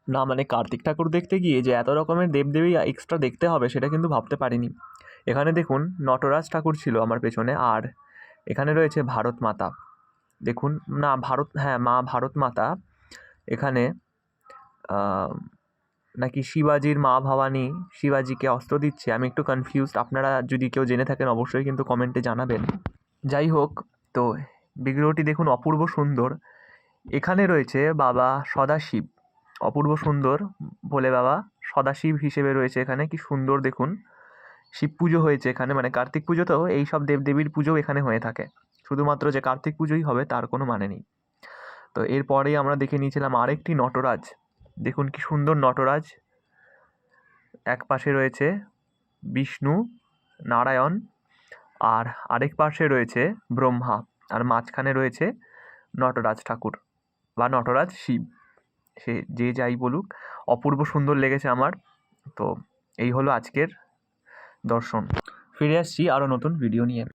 না মানে কার্তিক ঠাকুর দেখতে গিয়ে যে এত রকমের দেবদেবী এক্সট্রা দেখতে হবে সেটা কিন্তু ভাবতে পারিনি। এখানে দেখুন নটরাজ ঠাকুর ছিল আমার পেছনে, আর এখানে রয়েছে ভারত মাতা। দেখুন, না হ্যাঁ মা ভারত মাতা। এখানে নাকি শিবাজির মা ভবানী শিবাজিকে অস্ত্র দিচ্ছে, আমি একটু কনফিউজড। আপনারা যদি কেউ জেনে থাকেন অবশ্যই কিন্তু কমেন্টে জানাবেন। যাই হোক, তো বিগ্রহটি দেখুন অপূর্ব সুন্দর। এখানে রয়েছে বাবা সদাশিব, অপূর্ব সুন্দর ভোলে বাবা সদাশিব হিসেবে রয়েছে এখানে। কি সুন্দর দেখুন, শিব পুজো হয়েছে এখানে, মানে কার্তিক পুজোতেও এই সব দেবদেবীর পুজো এখানে হয়ে থাকে। শুধুমাত্র যে কার্তিক পুজোই হবে তার কোনো মানে নেই। তো এরপরেই আমরা দেখে নিয়েছিলাম আরেকটি নটরাজ। দেখুন কি সুন্দর নটরাজ, এক পাশে রয়েছে বিষ্ণু নারায়ণ, আর আরেক পাশে রয়েছে ব্রহ্মা, আর মাঝখানে রয়েছে নটরাজ ঠাকুর বা নটরাজ শিব, সে যে যাই বলুক, অপূর্ব সুন্দর লেগেছে আমার। তো এই হলো আজকের দর্শন। ফিরে আসছি আরও নতুন ভিডিও নিয়ে।